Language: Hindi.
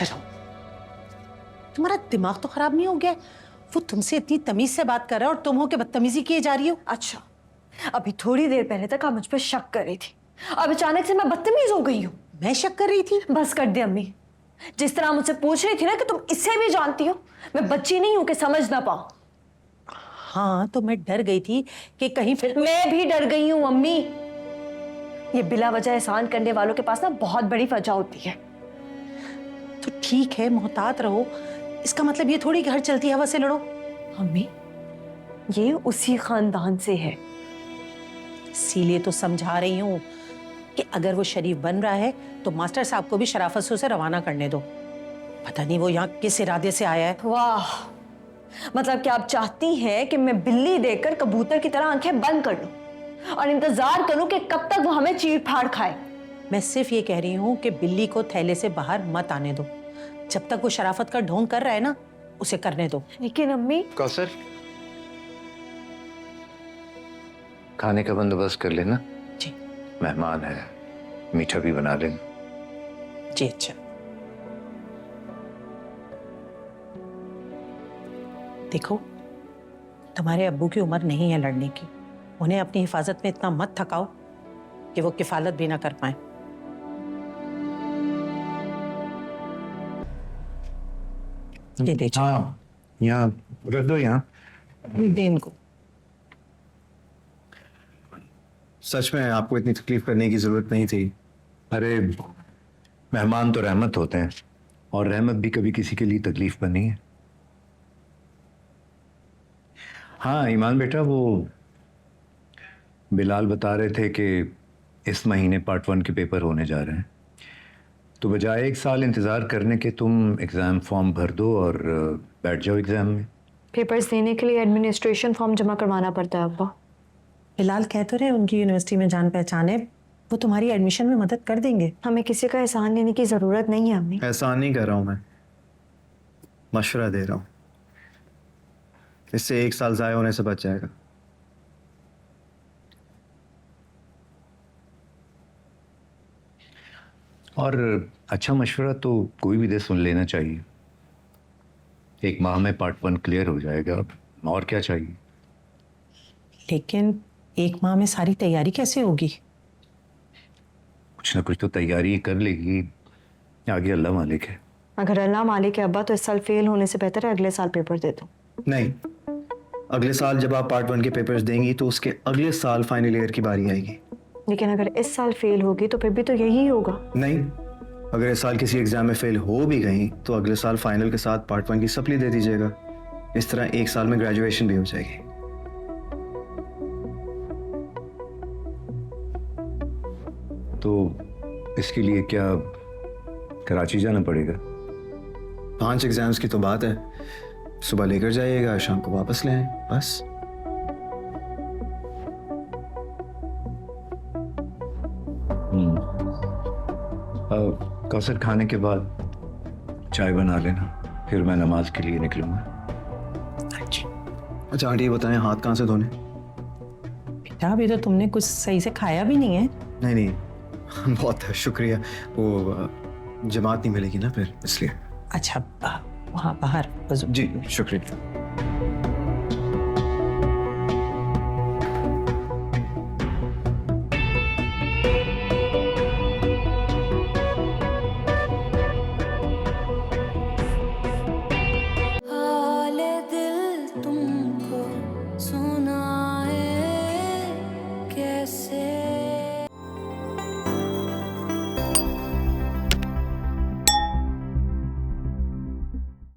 रहो। तुम्हारा दिमाग तो खराब नहीं हो गया? वो तुमसे इतनी तमीज से बात कर रहा है और तुम हो के बदतमीजी किए जा रही हो। अच्छा, अभी थोड़ी देर पहले तक आप मुझ पर शक कर रही थी, अब अचानक से मैं बदतमीज हो गई हूँ। मैं शक कर रही थी? बस कर दे अम्मी। जिस तरह मुझसे पूछ रही थी ना कि तुम इससे भी जानती हो, मैं बच्ची नहीं हूं कि समझ ना पाऊं। हाँ, तो मैं डर गई थी कि कहीं फिर। मैं भी डर गई हूं अम्मी। ये बिला वजह एहसान करने वालों के पास ना बहुत बड़ी वजह होती है। तो ठीक है, मोहतात रहो। इसका मतलब ये थोड़ी कि हर चलती हवा से लड़ो। अम्मी, ये उसी खानदान से है। इसीलिए तो समझा रही हूँ कि अगर वो शरीफ बन रहा है तो मास्टर साहब को भी शराफत से उसे रवाना करने दो। पता नहीं वो यहाँ किस इरादे से आया है। वाह, मतलब कि आप चाहती हैं कि मैं बिल्ली देखकर कबूतर की तरह आंखें बंद कर लूं और इंतजार करूं कि कब तक वो हमें चीर फाड़ खाए। मैं सिर्फ ये कह रही हूँ कि बिल्ली को थैले से बाहर मत आने दो। जब तक वो शराफत का ढोंग कर रहा है ना, उसे करने दो। लेकिन अम्मी। कौसर, खाने का बंदोबस्त कर लेना। जी। मेहमान है, मीठा भी बना लेना। जी अच्छा। देखो, तुम्हारे अब्बू की उम्र नहीं है लड़ने की। उन्हें अपनी हिफाजत में इतना मत थकाओ कि वो किफालत भी ना कर पाए। ये ले जाओ। हाँ, यहाँ रख दो। यहाँ दे इनको। सच में आपको इतनी तकलीफ करने की जरूरत नहीं थी। अरे, मेहमान तो रहमत होते हैं और रहमत भी कभी किसी के लिए तकलीफ बनी है। हाँ ईमान बेटा, वो बिलाल बता रहे थे कि इस महीने पार्ट 1 के पेपर होने जा रहे हैं, तो बजाय 1 साल इंतज़ार करने के तुम एग्ज़ाम फॉर्म भर दो और बैठ जाओ एग्ज़ाम में। पेपर्स देने के लिए एडमिनिस्ट्रेशन फॉर्म जमा करवाना पड़ता है अब्बा। बिलाल कह तो रहे उनकी यूनिवर्सिटी में जान पहचान है, वो तुम्हारी एडमिशन में मदद कर देंगे। हमें किसी का एहसान लेने की जरूरत नहीं है अम्मी। एहसान नहीं कर रहा हूं मैं, मशवरा दे रहा हूं। इससे 1 साल ज़ाया होने से बच जाएगा। और अच्छा मशवरा तो कोई भी दे, सुन लेना चाहिए। 1 माह में पार्ट 1 क्लियर हो जाएगा, और क्या चाहिए। लेकिन 1 माह में सारी तैयारी कैसे होगी? कुछ ना कुछ तो तैयारी कर लेगी, आगे अल्लाह मालिक है। अगर अल्लाह मालिक है अब्बा, तो इस साल फेल होने से बेहतर है अगले साल पेपर दे दो। नहीं, अगले साल जब आप पार्ट 1 के पेपर्स देंगी तो उसके अगले साल फाइनल ईयर की बारी आएगी। लेकिन अगर इस साल फेल होगी तो फिर भी तो यही होगा। नहीं, अगर इस साल किसी एग्जाम में फेल हो भी गई तो अगले साल फाइनल के साथ पार्ट 1 की सप्ली दे दीजिएगा। इस तरह 1 साल में ग्रेजुएशन भी हो जाएगी। तो इसके लिए क्या कराची जाना पड़ेगा? 5 एग्जाम्स की तो बात है। सुबह लेकर जाइएगा, शाम को वापस ले आए, बस। कौसर, खाने के बाद चाय बना लेना, फिर मैं नमाज के लिए निकलूंगा। अच्छा आंटी, ये बताएं हाथ कहाँ से धोने? बेटा, अभी तो तुमने कुछ सही से खाया भी नहीं है। नहीं नहीं, बहुत शुक्रिया। वो जमात नहीं मिलेगी ना फिर, इसलिए। अच्छा, वहाँ बाहर वज़ू। जी शुक्रिया। तुमको सुनाए कैसे